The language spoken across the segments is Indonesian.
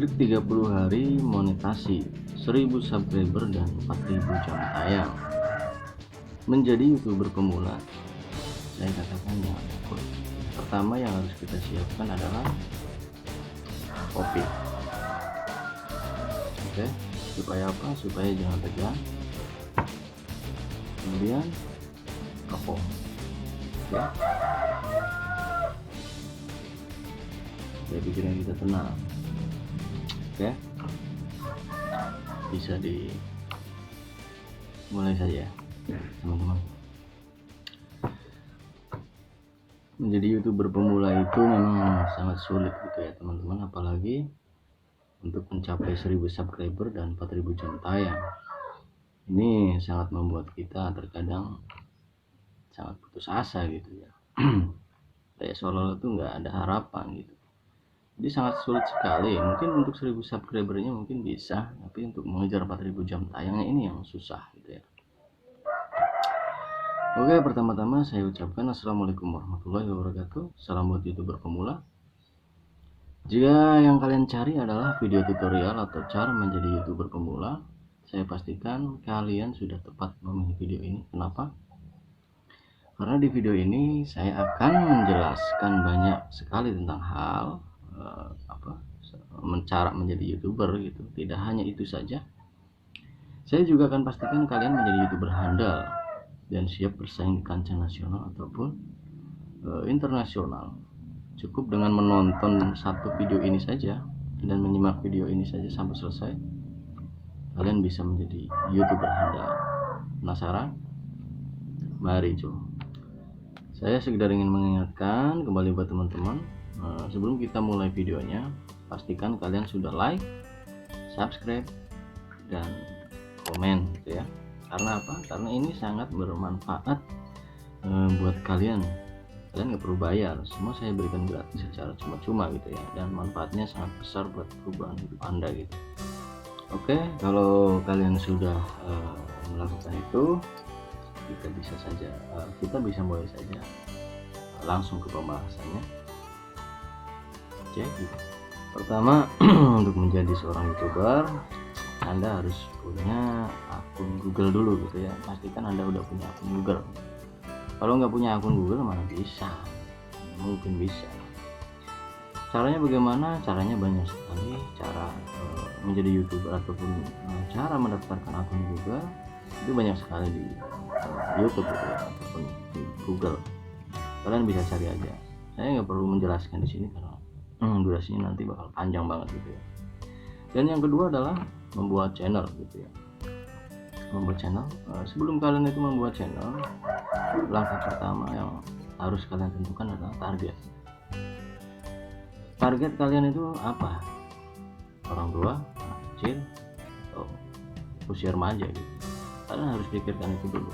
Trik 30 hari monetasi 1000 subscriber dan 4000 jam tayang. Menjadi YouTuber pemula, saya katakan jangan takut. Pertama yang harus kita siapkan adalah kopi. Oke, supaya apa? Supaya jangan tegang. Kemudian rokok. Ya. Saya pikiran kita tenang. Oke, bisa dimulai saja teman-teman. Menjadi YouTuber pemula itu memang sangat sulit gitu ya teman-teman, apalagi untuk mencapai 1000 subscriber dan 4000 jam tayang. Ini sangat membuat kita terkadang sangat putus asa gitu ya. Kayak seolah-olah tuh nggak ada harapan gitu. Jadi sangat sulit sekali. Mungkin untuk 1000 subscribernya mungkin bisa, tapi untuk mengejar 4000 jam tayangnya ini yang susah gitu ya. Oke, pertama-tama saya ucapkan assalamualaikum warahmatullahi wabarakatuh. Salam buat YouTuber pemula. Jika yang kalian cari adalah video tutorial atau cara menjadi YouTuber pemula, saya pastikan kalian sudah tepat memilih video ini. Kenapa? Karena di video ini saya akan menjelaskan banyak sekali tentang hal cara menjadi YouTuber gitu. Tidak hanya itu saja, saya juga akan pastikan kalian menjadi YouTuber handal dan siap bersaing di kancah nasional ataupun internasional. Cukup dengan menonton satu video ini saja dan menyimak video ini saja sampai selesai, kalian bisa menjadi YouTuber handal. Penasaran? Mari coba. Saya sekedar ingin mengingatkan kembali buat teman-teman, sebelum kita mulai videonya, pastikan kalian sudah like, subscribe, dan komen gitu ya. Karena apa? Karena ini sangat bermanfaat buat kalian. Kalian nggak perlu bayar, semua saya berikan gratis secara cuma-cuma gitu ya, dan manfaatnya sangat besar buat perubahan hidup Anda gitu. Oke, kalau kalian sudah melakukan itu, kita bisa mulai saja langsung ke pembahasannya. Jadi pertama, untuk menjadi seorang YouTuber, Anda harus punya akun Google dulu gitu ya. Pastikan Anda udah punya akun Google. Kalau nggak punya akun Google mana bisa, mungkin bisa. Caranya bagaimana? Caranya banyak sekali cara menjadi YouTuber ataupun cara mendaftarkan akun Google itu banyak sekali di YouTube gitu ya, ataupun di Google. Kalian bisa cari aja. Saya nggak perlu menjelaskan di sini karena durasinya nanti bakal panjang banget gitu ya. Dan yang kedua adalah membuat channel gitu ya. Membuat channel. Sebelum kalian itu membuat channel, langkah pertama yang harus kalian tentukan adalah target. Target kalian itu apa? Orang tua, anak kecil, atau usia remaja gitu. Kalian harus pikirkan itu dulu.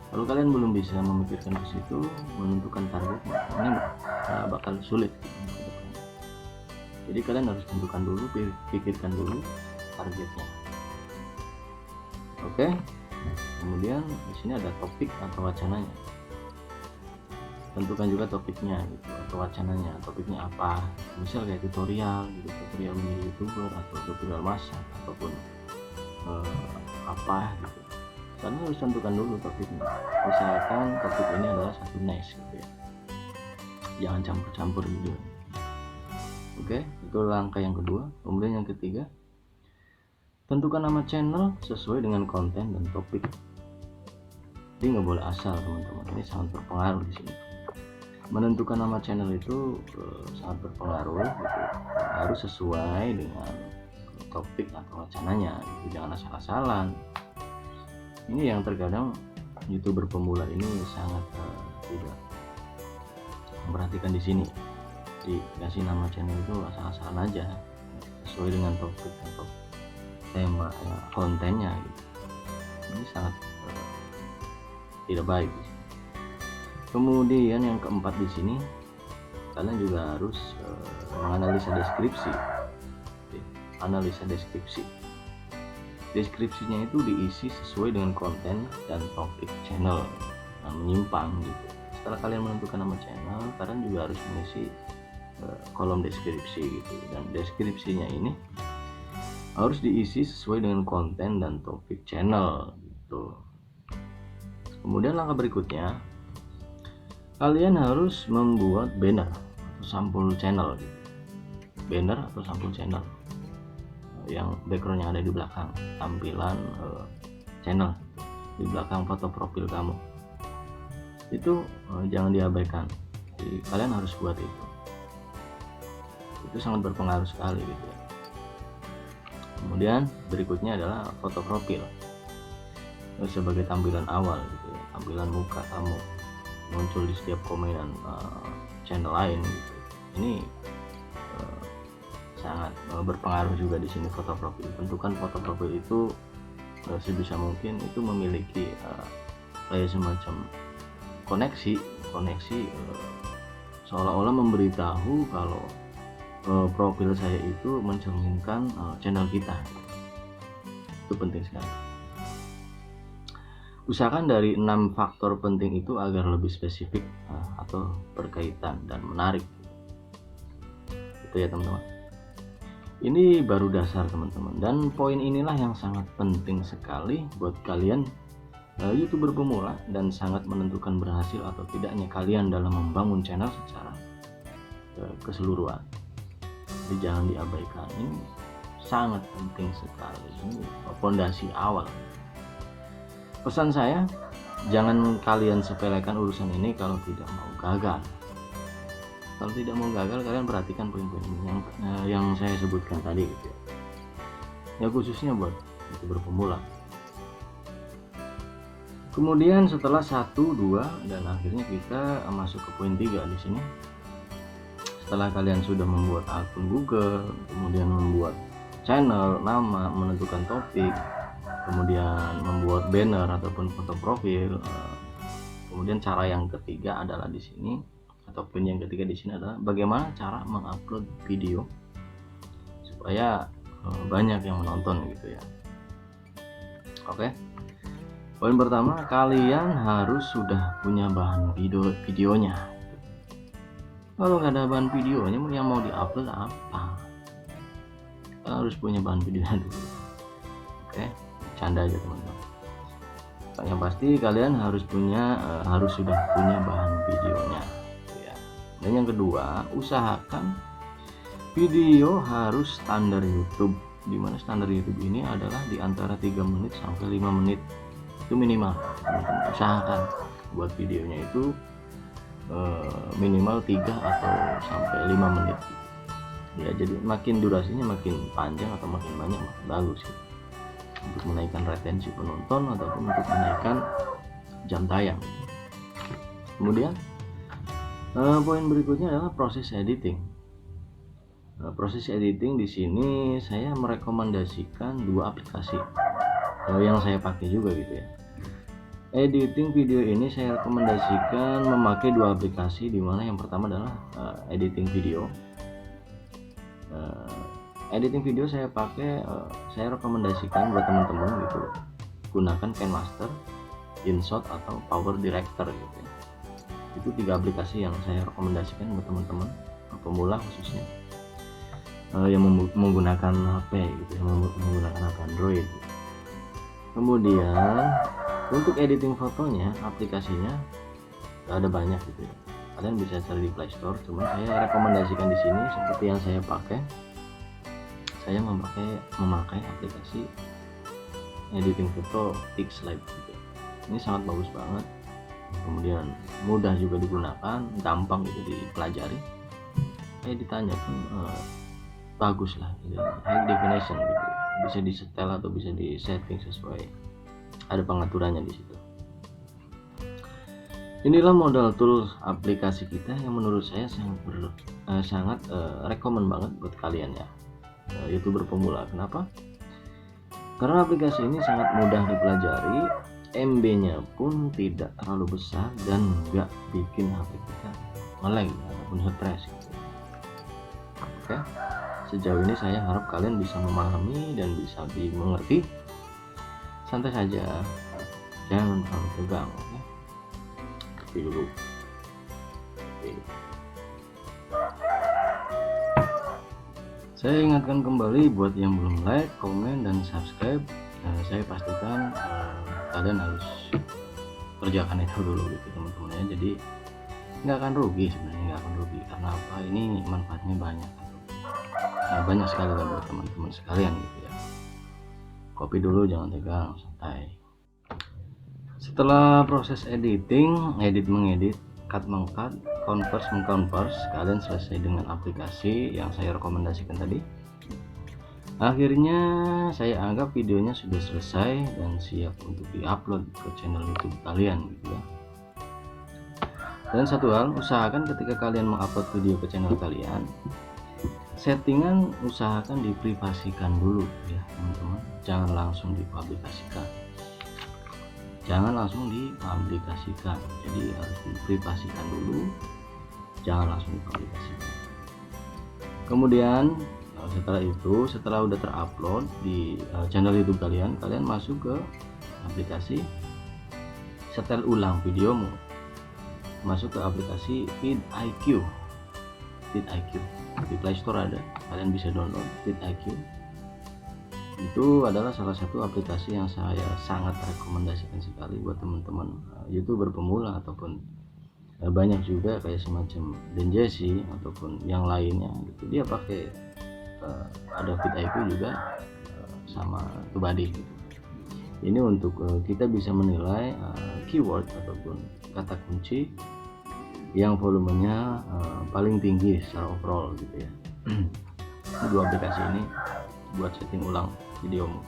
Kalau kalian belum bisa memikirkan ke situ, menentukan target, ini bakal sulit gitu. Jadi kalian harus tentukan dulu, pikirkan dulu targetnya. Oke. Kemudian di sini ada topik atau wacananya. Tentukan juga topiknya gitu, atau wacananya. Topiknya apa? Misal kayak tutorial gitu, tutorial menjadi YouTuber atau tutorial masak ataupun apa gitu. Kalian harus tentukan dulu topiknya. Misalkan topik ini adalah satu niche gitu ya. Jangan campur-campur gitu. Oke, itu langkah yang kedua. Kemudian yang ketiga, tentukan nama channel sesuai dengan konten dan topik. Jadi nggak boleh asal teman-teman. Ini sangat berpengaruh di sini. Menentukan nama channel itu sangat berpengaruh gitu. Harus sesuai dengan topik atau wacananya gitu. Jangan asal-asalan. Ini yang terkadang YouTuber pemula ini sangat tidak memperhatikan di sini. Dikasih nama channel itu asal-asalan aja, sesuai dengan topik atau tema kontennya gitu. Ini sangat tidak baik. Kemudian yang keempat di sini, kalian juga harus menganalisa deskripsi. Analisa deskripsi. Deskripsinya itu diisi sesuai dengan konten dan topik channel yang menyimpang gitu. Setelah kalian menentukan nama channel, kalian juga harus mengisi kolom deskripsi gitu, dan deskripsinya ini harus diisi sesuai dengan konten dan topik channel gitu. Kemudian langkah berikutnya, kalian harus membuat banner atau sampul channel gitu. Banner atau sampul channel yang backgroundnya ada di belakang tampilan channel, di belakang foto profil kamu itu jangan diabaikan. Jadi kalian harus buat itu sangat berpengaruh sekali gitu ya. Kemudian berikutnya adalah foto profil sebagai tampilan awal gitu ya, tampilan muka kamu muncul di setiap komenan channel lain gitu. Ini sangat berpengaruh juga di sini foto profil. Tentukan foto profil itu sebisa mungkin itu memiliki kayak semacam koneksi seolah-olah memberitahu kalau profil saya itu mencerminkan channel kita. Itu penting sekali. Usahakan dari 6 faktor penting itu agar lebih spesifik atau berkaitan dan menarik. Itu ya teman-teman. Ini baru dasar teman-teman, dan poin inilah yang sangat penting sekali buat kalian YouTuber pemula dan sangat menentukan berhasil atau tidaknya kalian dalam membangun channel secara keseluruhan. Jadi jangan diabaikan, ini sangat penting sekali, ini fondasi awal. Pesan saya, jangan kalian sepelekan urusan ini kalau tidak mau gagal. Kalau tidak mau gagal, kalian perhatikan poin-poin yang saya sebutkan tadi gitu ya. Ya khususnya buat YouTuber pemula. Kemudian setelah 1, 2 dan akhirnya kita masuk ke poin 3 di sini. Setelah kalian sudah membuat akun Google, kemudian membuat channel, nama, menentukan topik, kemudian membuat banner ataupun foto profil, kemudian cara yang ketiga adalah di sini, atau poin yang ketiga di sini adalah bagaimana cara mengupload video supaya banyak yang menonton gitu ya. Oke. Poin pertama, kalian harus sudah punya bahan videonya. Kalau nggak ada bahan videonya, yang mau diupload apa? Kalian harus punya bahan videonya dulu. Oke, canda aja teman-teman. Yang pasti kalian harus sudah punya bahan videonya. Ya. Dan yang kedua, usahakan video harus standar YouTube. Dimana standar YouTube ini adalah di antara 3 menit sampai 5 menit. Itu minimal. Usahakan buat videonya itu minimal 3 atau sampai 5 menit ya. Jadi makin durasinya makin panjang atau makin banyak makin bagus gitu, untuk menaikkan retensi penonton ataupun untuk menaikkan jam tayang. Kemudian poin berikutnya adalah proses editing. Proses editing di sini saya merekomendasikan 2 aplikasi yang saya pakai juga gitu ya. Editing video ini saya rekomendasikan memakai 2 aplikasi, di mana yang pertama adalah editing video. Editing video saya pakai, saya rekomendasikan buat teman-teman gitu, gunakan KineMaster, InShot atau Power Director gitu ya. Itu 3 aplikasi yang saya rekomendasikan buat teman-teman pemula khususnya yang menggunakan HP gitu, yang menggunakan HP Android gitu. Kemudian untuk editing fotonya, aplikasinya ada banyak gitu ya. Kalian bisa cari di Play Store, cuma saya rekomendasikan di sini seperti yang saya pakai. Saya memakai aplikasi editing foto Pixlab gitu. Ini sangat bagus banget. Kemudian mudah juga digunakan, gampang gitu dipelajari. Editannya pun bagus lah, gitu. High definition gitu. Bisa disetel atau bisa disetting sesuai, ada pengaturannya di situ. Inilah modal tools aplikasi kita yang menurut saya sangat rekomen banget buat kalian ya, YouTuber pemula. Kenapa? Karena aplikasi ini sangat mudah dipelajari, MB-nya pun tidak terlalu besar dan nggak bikin HP kita nge-lag ataupun headpress gitu. Oke. Sejauh ini saya harap kalian bisa memahami dan bisa dimengerti. Santai saja, jangan terlalu tegang. Oke dulu. Oke. Saya ingatkan kembali buat yang belum like, komen, dan subscribe, saya pastikan kalian harus kerjakan itu dulu gitu teman-teman ya. Jadi nggak akan rugi sebenarnya, nggak akan rugi karena apa, ini manfaatnya banyak, banyak sekali lah buat teman-teman sekalian gitu ya. Kopi dulu, jangan tegang, santai. Setelah proses editing, mengedit, cut mengcut, converse mengconverse, kalian selesai dengan aplikasi yang saya rekomendasikan tadi. Akhirnya saya anggap videonya sudah selesai dan siap untuk diupload ke channel YouTube kalian gitu ya. Dan satu hal, usahakan ketika kalian mengupload video ke channel kalian, settingan usahakan diprivasikan dulu ya teman-teman. Jangan langsung dipublikasikan. Jadi harus diprivasikan dulu, jangan langsung dipublikasikan. Kemudian setelah udah terupload di channel YouTube kalian masuk ke aplikasi setel ulang videomu, masuk ke aplikasi vidIQ di Play Store ada, kalian bisa download vidIQ. Itu adalah salah satu aplikasi yang saya sangat rekomendasikan sekali buat teman-teman YouTuber pemula ataupun banyak juga kayak semacam Dan Jesse ataupun yang lainnya gitu. Dia pakai ada vidIQ juga sama TubeBuddy gitu. Ini untuk kita bisa menilai keyword ataupun kata kunci yang volumenya paling tinggi secara overall gitu ya. Dua aplikasi ini buat setting ulang videomu,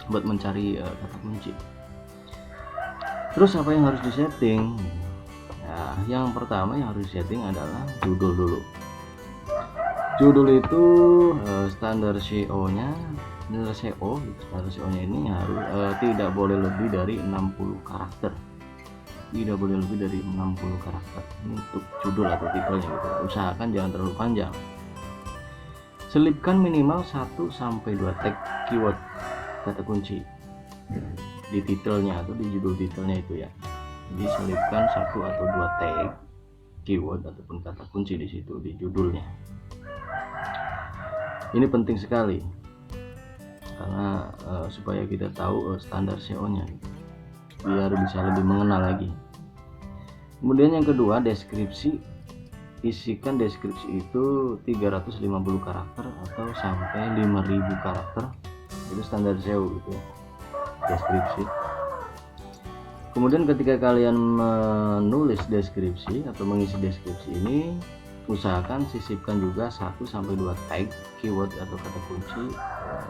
buat mencari kata kunci. Terus apa yang harus disetting? Nah, yang pertama yang harus disetting adalah judul dulu. Judul itu standar SEO-nya ini harus tidak boleh lebih dari 60 karakter. Tidak boleh lebih dari 60 karakter. Ini untuk judul atau titelnya gitu. Usahakan jangan terlalu panjang. Selipkan minimal 1-2 tag keyword kata kunci di titelnya atau di judul titelnya itu ya. Jadi selipkan 1 atau 2 tag keyword ataupun kata kunci di situ di judulnya. Ini penting sekali karena supaya kita tahu standar SEO-nya biar bisa lebih mengenal lagi. Kemudian yang kedua, deskripsi. Isikan deskripsi itu 350 karakter atau sampai 5000 karakter, itu standar SEO gitu ya, deskripsi. Kemudian ketika kalian menulis deskripsi atau mengisi deskripsi ini, usahakan sisipkan juga 1-2 tag keyword atau kata kunci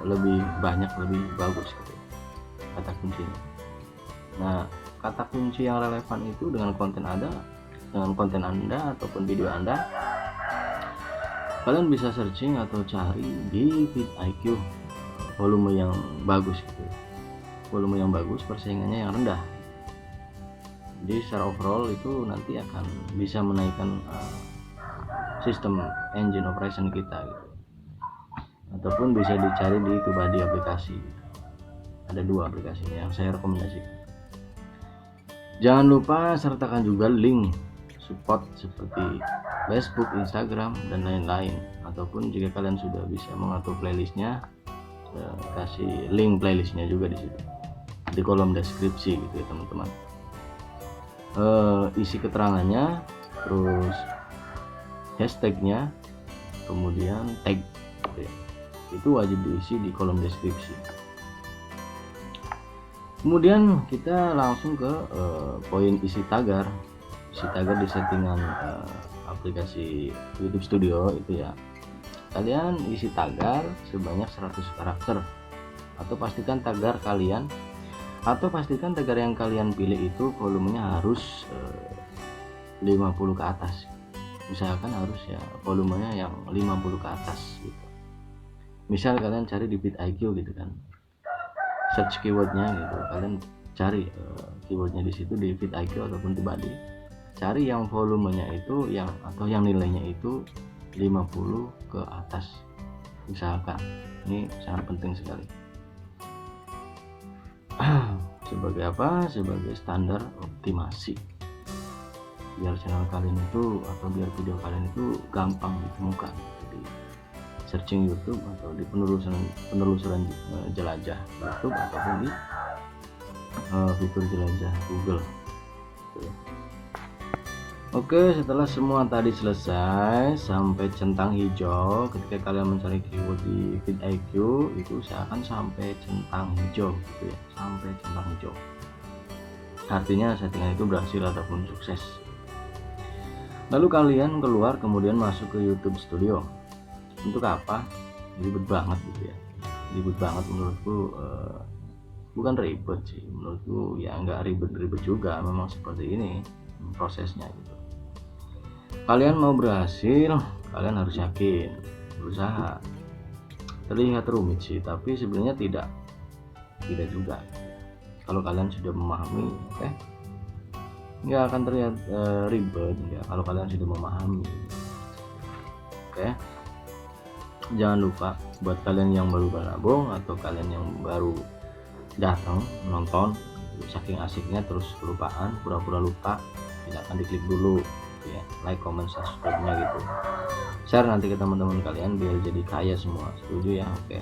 lebih banyak, lebih bagus gitu kata kuncinya. Nah, kata kunci yang relevan itu dengan konten Anda ataupun video Anda, kalian bisa searching atau cari di vidIQ volume yang bagus gitu, volume yang bagus, persaingannya yang rendah. Jadi secara overall itu nanti akan bisa menaikkan sistem engine operation kita gitu. Ataupun bisa dicari di TubeBuddy aplikasi gitu. Ada 2 aplikasinya yang saya rekomendasikan. Jangan lupa sertakan juga link support seperti Facebook, Instagram, dan lain-lain. Ataupun jika kalian sudah bisa mengatur playlistnya, kasih link playlistnya juga di situ di kolom deskripsi gitu ya teman-teman. Isi keterangannya, terus hashtagnya, kemudian tag gitu ya. Itu wajib diisi di kolom deskripsi. Kemudian kita langsung ke poin isi tagar di settingan aplikasi YouTube Studio itu ya. Kalian isi tagar sebanyak 100 karakter atau pastikan tagar yang kalian pilih itu volumenya harus 50 ke atas. Usahakan harus ya volumenya yang 50 ke atas gitu. Misal kalian cari di vidIQ gitu kan, search keywordnya gitu, kalian cari keywordnya di situ di vidIQ ataupun TubeBuddy, cari yang volumenya itu yang nilainya itu 50 ke atas. Usahakan, ini sangat penting sekali. Sebagai apa? Sebagai standar optimasi, biar channel kalian itu atau biar video kalian itu gampang ditemukan di searching YouTube atau di penelusuran jelajah YouTube ataupun di fitur jelajah Google. Oke, setelah semua tadi selesai sampai centang hijau, ketika kalian mencari keyword di vidIQ itu seakan sampai centang hijau gitu ya, sampai centang hijau. Artinya settingan itu berhasil ataupun sukses. Lalu kalian keluar kemudian masuk ke YouTube Studio. Untuk apa? Ribet banget gitu ya. Ribet banget menurutku, bukan ribet sih, menurutku ya nggak ribet-ribet juga, memang seperti ini prosesnya gitu. Kalian mau berhasil, kalian harus yakin, berusaha. Terlihat rumit sih, tapi sebenarnya tidak juga. Kalau kalian sudah memahami, nggak akan terlihat ribet ya kalau kalian sudah memahami. Jangan lupa buat kalian yang baru bergabung atau kalian yang baru datang menonton, saking asiknya terus kelupaan, pura-pura lupa, tidak akan diklik dulu ya, like, comment, subscribe-nya gitu, share nanti ke teman-teman kalian biar jadi kaya semua. Setuju ya? Oke,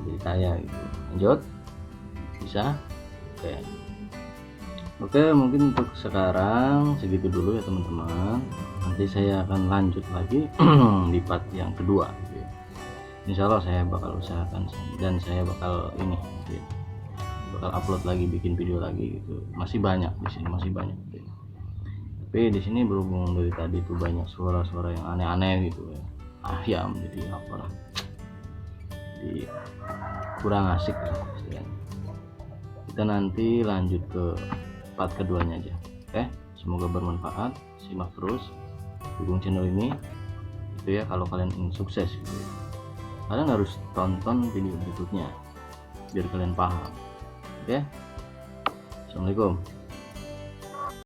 jadi kaya gitu. Lanjut, bisa? Oke, mungkin untuk sekarang segitu dulu ya teman-teman. Nanti saya akan lanjut lagi di part yang kedua gitu ya. Insya Allah saya bakal usahakan dan saya bakal bakal upload lagi, bikin video lagi gitu. Masih banyak di sini, masih banyak gitu. Tapi di sini berhubung dari tadi tuh banyak suara-suara yang aneh-aneh gitu ya, ayam jadi apalah, jadi kurang asik lah istilahnya. Kita nanti lanjut ke part keduanya aja. Semoga bermanfaat, simak terus, dukung channel ini gitu ya. Kalau kalian ingin sukses gitu ya, kalian harus tonton video berikutnya biar kalian paham. Assalamualaikum.